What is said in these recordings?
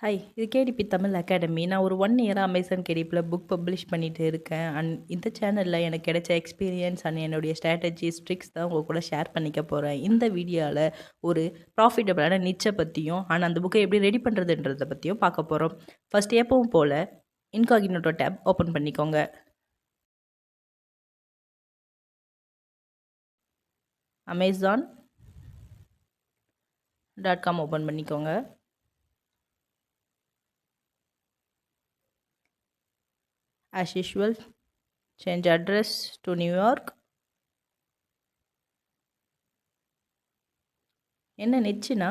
Hi, இது KDP Tamil academy. நான் ஒரு 1 இயராக அமேசான் கேடிபியில் புக் பப்ளிஷ் பண்ணிட்டு இருக்கேன். அண்ட் இந்த சேனலில் எனக்கு கிடைச்ச எக்ஸ்பீரியன்ஸ் அண்ட் என்னுடைய ஸ்ட்ராட்டஜிஸ், ட்ரிக்ஸ் தான் உங்கள் கூட ஷேர் பண்ணிக்க போகிறேன். இந்த வீடியோவில் ஒரு ப்ராஃபிட்டபிளான நிச்சை பற்றியும் அண்ட் அந்த புக்கை எப்படி ரெடி பண்ணுறதுன்றதை பற்றியும் பார்க்க போகிறோம். ஃபர்ஸ்ட் எப்பவும் போல் இன்காகினோட்டோ டேப் ஓப்பன் பண்ணிக்கோங்க. amazon.com ஓப்பன் பண்ணிக்கோங்க. As usual, change address to New York. என்ன நிச்சுனா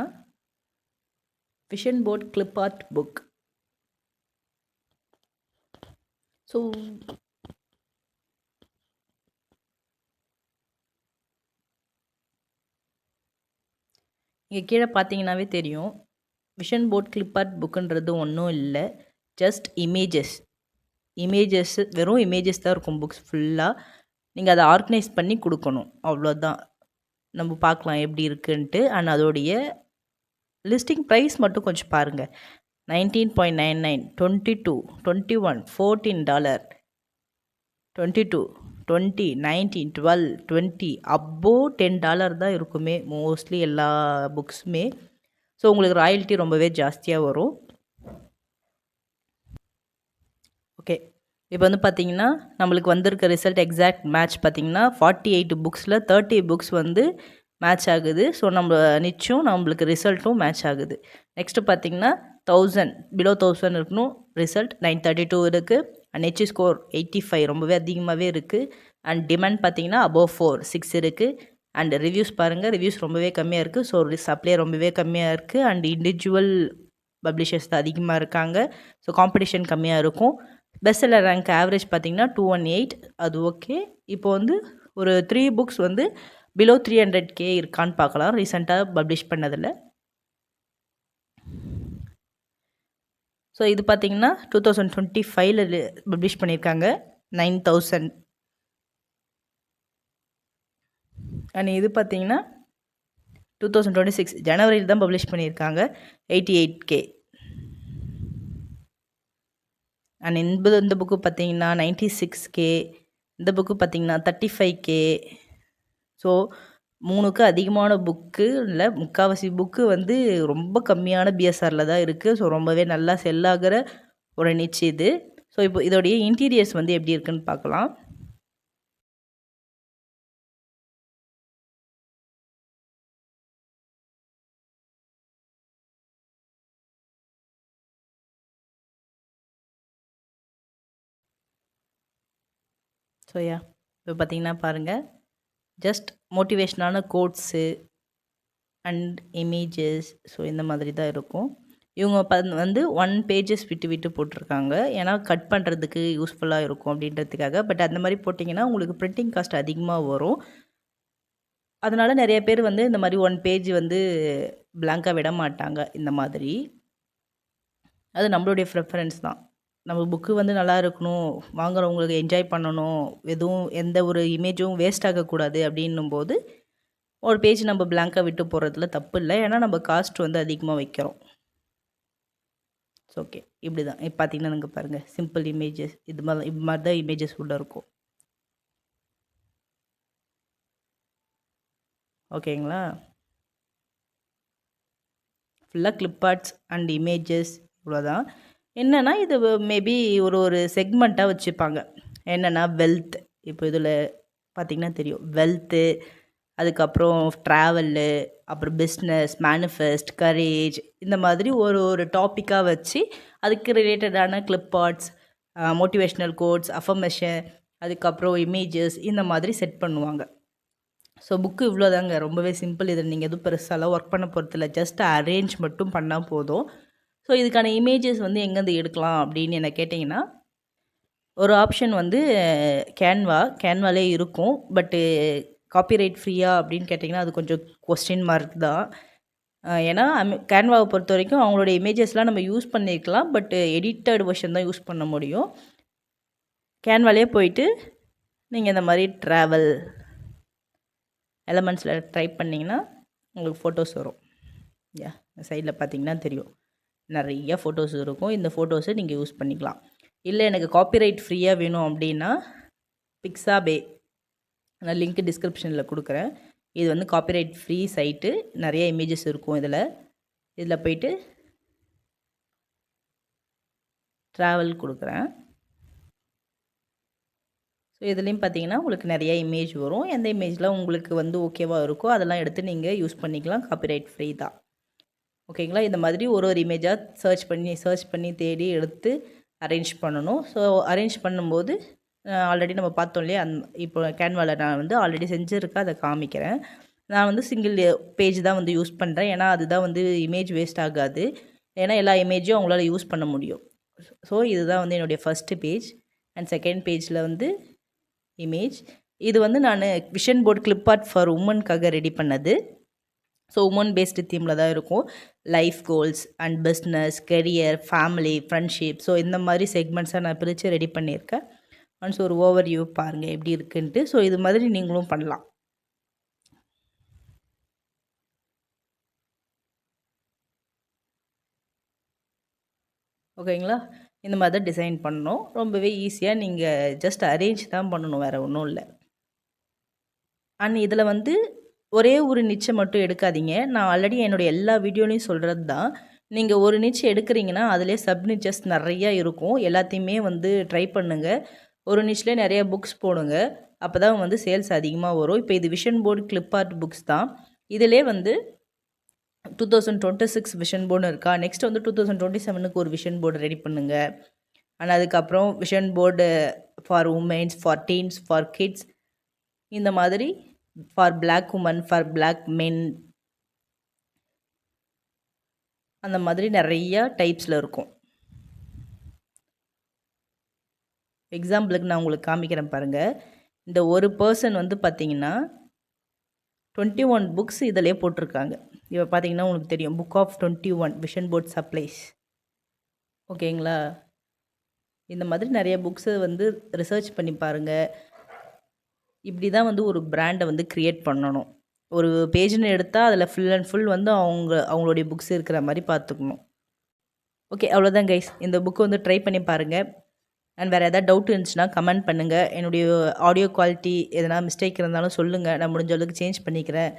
vision board clip art book. So இங்கே கீழே பார்த்தீங்கன்னாவே தெரியும், விஷன் போர்ட் கிளிப் ஆர்ட் புக்குன்றது ஒன்றும் இல்லை, ஜஸ்ட் இமேஜஸ் வெறும் இமேஜஸ் தான் இருக்கும் புக்ஸ் ஃபுல்லாக. நீங்கள் அதை ஆர்கனைஸ் பண்ணி கொடுக்கணும், அவ்வளோதான். நம்ம பார்க்கலாம் எப்படி இருக்குன்ட்டு. அண்ட் அதோடைய லிஸ்டிங் ப்ரைஸ் மட்டும் கொஞ்சம் பாருங்கள். $19.99, $22, $21, $14, $22, $20, $19, $12, $20, அபோவ் $10 தான் இருக்குமே மோஸ்ட்லி எல்லா புக்ஸுமே. ஸோ உங்களுக்கு ராயல்ட்டி ரொம்பவே ஜாஸ்தியாக வரும். ஓகே, இப்போ வந்து பார்த்திங்கன்னா நம்மளுக்கு வந்திருக்க ரிசல்ட் எக்ஸாக்ட் மேட்ச் பார்த்திங்கன்னா 48 புக்ஸில் 30 புக்ஸ் வந்து மேட்ச் ஆகுது. ஸோ நம்ம நிச்சயம் நம்மளுக்கு ரிசல்ட்டும் மேட்ச் ஆகுது. நெக்ஸ்ட்டு பார்த்திங்கன்னா 1000 பிலோ 1000 இருக்கணும். ரிசல்ட் 932 இருக்குது. அண்ட் ஹெச் ஸ்கோர் 85 ரொம்பவே அதிகமாகவே இருக்குது. அண்ட் டிமாண்ட் பார்த்திங்கன்னா அபோவ் 6 இருக்குது. அண்ட் ரிவ்யூஸ் பாருங்கள், ரிவ்யூஸ் ரொம்பவே கம்மியாக இருக்குது. ஸோ சப்ளை ரொம்பவே கம்மியாக இருக்குது. அண்ட் இண்டிவிஜுவல் பப்ளிஷர்ஸ் தான் அதிகமாக இருக்காங்க. ஸோ காம்படிஷன் கம்மியாக இருக்கும். பெஸ்ட் செல்லர் ரேங்க் ஆவரேஜ் பார்த்திங்கன்னா 218, அது ஓகே. இப்போ வந்து ஒரு 3 புக்ஸ் வந்து பிலோ 300K இருக்கான்னு பார்க்கலாம் ரீசெண்டாக பப்ளிஷ் பண்ணதில். ஸோ இது பார்த்திங்கன்னா 2025 பப்ளிஷ் பண்ணியிருக்காங்க 9000. அண்ட் இது பார்த்திங்கன்னா 2026 ஜனவரியில் தான் பப்ளிஷ் பண்ணியிருக்காங்க 88K. அண்ட் இந்த புக்கு பார்த்திங்கன்னா 96K. இந்த புக்கு பார்த்திங்கன்னா 35K. ஸோ 3க்கு அதிகமான புக்கு இல்லை, முக்கால்வாசி புக்கு வந்து ரொம்ப கம்மியான பிஎஸ்ஆரில் தான் இருக்குது. ஸோ ரொம்பவே நல்லா செல் ஆகிற ஒரு நிச்சு இது. ஸோ இப்போ இதோடைய இன்டீரியர்ஸ் வந்து எப்படி இருக்குன்னு பார்க்கலாம். ஸோ இப்போ பார்த்திங்கன்னா பாருங்கள், ஜஸ்ட் மோட்டிவேஷ்னான கோட்ஸு அண்ட் இமேஜஸ், ஸோ இந்த மாதிரி தான் இருக்கும். இவங்க வந்து 1 பேஜஸ் விட்டு விட்டு போட்டிருக்காங்க, ஏன்னா கட் பண்ணுறதுக்கு யூஸ்ஃபுல்லாக இருக்கும் அப்படின்றதுக்காக. பட் அந்த மாதிரி போட்டிங்கன்னா உங்களுக்கு பிரிண்டிங் காஸ்ட் அதிகமாக வரும். அதனால் நிறைய பேர் வந்து இந்த மாதிரி 1 பேஜ் வந்து பிளாங்காக விட மாட்டாங்க. இந்த மாதிரி அது நம்மளுடைய ப்ரிஃபரன்ஸ் தான். நம்ம புக்கு வந்து நல்லா இருக்கணும், வாங்குறவங்களுக்கு என்ஜாய் பண்ணணும், எதுவும் எந்த ஒரு இமேஜும் வேஸ்ட் ஆகக்கூடாது அப்படின்னும்போது ஒரு பேஜ் நம்ம பிளாங்காக விட்டு போகிறதுல தப்பு இல்லை, ஏன்னா நம்ம காஸ்ட் வந்து அதிகமாக வைக்கிறோம். ஓகே, இப்படி தான். இப்போ பார்த்தீங்கன்னா நீங்கள் பாருங்கள், சிம்பிள் இமேஜஸ் இது மாதிரி தான் இமேஜஸ் உள்ளே இருக்கும். ஓகேங்களா? ஃபுல்லாக கிளிப் ஆர்ட்ஸ் அண்ட் இமேஜஸ் இவ்வளோதான். என்னென்னா இது மேபி ஒரு செக்மெண்ட்டாக வச்சுப்பாங்க. என்னென்னா வெல்த், இப்போ இதில் பார்த்திங்கன்னா தெரியும், வெல்த்து, அதுக்கப்புறம் ட்ராவலு, அப்புறம் பிஸ்னஸ், மேனிஃபெஸ்ட், கரேஜ், இந்த மாதிரி ஒரு டாப்பிக்காக வச்சு அதுக்கு ரிலேட்டடான clip arts, motivational quotes, affirmation, அதுக்கப்புறம் இமேஜஸ், இந்த மாதிரி செட் பண்ணுவாங்க. ஸோ புக்கு இவ்வளோதாங்க, ரொம்பவே சிம்பிள். இதில் நீங்கள் எதுவும் பெருசாலாம் ஒர்க் பண்ண போகிறதில்ல, ஜஸ்ட் அரேஞ்ச் மட்டும் பண்ணால் போதும். ஸோ இதுக்கான இமேஜஸ் வந்து எங்கேருந்து எடுக்கலாம் அப்படின்னு என்ன கேட்டிங்கன்னா, ஒரு ஆப்ஷன் வந்து கேன்வாலே இருக்கும். பட்டு காப்பிரைட் ஃப்ரீயா அப்படின்னு கேட்டிங்கன்னா அது கொஞ்சம் கொஸ்டின் மார்க் தான். ஏன்னா கேன்வாவை பொறுத்த வரைக்கும் அவங்களோட இமேஜஸ்லாம் நம்ம யூஸ் பண்ணியிருக்கலாம், பட்டு எடிட்டட் வெர்ஷன் தான் யூஸ் பண்ண முடியும். கேன்வாலே போயிட்டு நீங்கள் இந்த மாதிரி ட்ராவல் எலமெண்ட்ஸில் டைப் பண்ணிங்கன்னா உங்களுக்கு ஃபோட்டோஸ் வரும். சைடில் பார்த்தீங்கன்னா தெரியும், நிறைய ஃபோட்டோஸ் இருக்கும். இந்த ஃபோட்டோஸை நீங்கள் யூஸ் பண்ணிக்கலாம். இல்லை எனக்கு காப்பிரைட் ஃப்ரீயாக வேணும் அப்படின்னா பிக்ஸாபே, நான் லிங்க் டிஸ்கிரிப்ஷனில் கொடுக்குறேன். இது வந்து காப்பிரைட் ஃப்ரீ சைட்டு. நிறைய இமேஜஸ் இருக்கும் இதில் போயிட்டு ட்ராவல் கொடுக்குறேன். ஸோ இதுலேயும் பார்த்தீங்கன்னா உங்களுக்கு நிறைய இமேஜ் வரும். எந்த இமேஜில் உங்களுக்கு வந்து ஓகேவாக இருக்கோ அதெல்லாம் எடுத்து நீங்கள் யூஸ் பண்ணிக்கலாம். காப்பிரைட் ஃப்ரீ தான். ஓகேங்களா? இந்த மாதிரி ஒரு இமேஜாக சர்ச் பண்ணி தேடி எடுத்து அரேஞ்ச் பண்ணணும். ஸோ அரேஞ்ச் பண்ணும்போது ஆல்ரெடி நம்ம பார்த்தோம் இல்லையா, இப்போ கேன்வாவில் நான் வந்து ஆல்ரெடி செஞ்சுருக்கேன், அதை காமிக்கிறேன். நான் வந்து சிங்கிள் பேஜ் தான் வந்து யூஸ் பண்ணுறேன். ஏன்னா அதுதான் வந்து இமேஜ் வேஸ்ட் ஆகாது. ஏன்னா எல்லா இமேஜையும் அவங்களால யூஸ் பண்ண முடியும். ஸோ இதுதான் வந்து என்னுடைய ஃபஸ்ட்டு பேஜ். அண்ட் செகண்ட் பேஜில் வந்து இமேஜ். இது வந்து நான் vision board clip art for உமனுக்காக ரெடி பண்ணது. ஸோ உமன் பேஸ்டு தீமில் தான் இருக்கும். Life goals and business, career, family, friendship, so இந்த மாதிரி செக்மெண்ட்ஸாக நான் பிரித்து ரெடி பண்ணியிருக்கேன். ஒன்ஸ் ஒரு ஓவர் வியூ பாருங்கள் எப்படி இருக்குன்ட்டு. ஸோ இது மாதிரி நீங்களும் பண்ணலாம். ஓகேங்களா? இந்த மாதிரி தான் டிசைன் பண்ணணும். ரொம்பவே ஈஸியாக நீங்கள் ஜஸ்ட் அரேஞ்ச் தான் பண்ணணும், வேறு ஒன்றும் இல்லை. அண்ட் இதில் வந்து ஒரே ஒரு நிச்சை மட்டும் எடுக்காதீங்க. நான் ஆல்ரெடி என்னுடைய எல்லா வீடியோலையும் சொல்கிறது தான். நீங்கள் ஒரு நிச்சை எடுக்கிறீங்கன்னா அதிலே சப் நிச்சஸ் நிறையா இருக்கும். எல்லாத்தையுமே வந்து ட்ரை பண்ணுங்கள். ஒரு நிச்சிலே நிறைய புக்ஸ் போடுங்க. அப்போ தான் வந்து சேல்ஸ் அதிகமாக வரும். இப்போ இது vision board clip art books தான். இதிலே வந்து 2026 விஷன் போர்டு இருக்கா. நெக்ஸ்ட் வந்து 2027க்கு ஒரு விஷன் போர்டு ரெடி பண்ணுங்கள். அண்ட் அதுக்கப்புறம் vision board for womens, for teens, for kids, இந்த மாதிரி for black woman, for black men, அந்த மாதிரி நிறையா டைப்ஸில் இருக்கும். எக்ஸாம்பிளுக்கு நான் உங்களுக்கு காமிக்கிறேன் பாருங்கள். இந்த ஒரு பர்சன் வந்து பார்த்திங்கன்னா 21 புக்ஸ் இதிலே போட்டிருக்காங்க. இப்போ பார்த்தீங்கன்னா உங்களுக்கு தெரியும், book of 21 vision board supplies. ஓகேங்களா? இந்த மாதிரி நிறைய புக்ஸை வந்து ரிசர்ச் பண்ணி பாருங்கள். இப்படி தான் வந்து ஒரு பிராண்டை வந்து க்ரியேட் பண்ணணும். ஒரு பேஜ்னு எடுத்தால் அதில் ஃபுல் அண்ட் ஃபுல் வந்து அவங்களுடைய புக்ஸ் இருக்கிற மாதிரி பார்த்துக்கணும். ஓகே, அவ்வளோதான் கைஸ். இந்த புக்கு வந்து ட்ரை பண்ணி பாருங்கள். அண்ட் வேறு எதாவது டவுட் இருந்துச்சுன்னா கமெண்ட் பண்ணுங்கள். என்னுடைய ஆடியோ குவாலிட்டி எதனா மிஸ்டேக் இருந்தாலும் சொல்லுங்கள். நான் முடிஞ்ச அளவுக்கு சேஞ்ச் பண்ணிக்கிறேன்.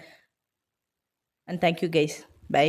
And thank you guys. பை.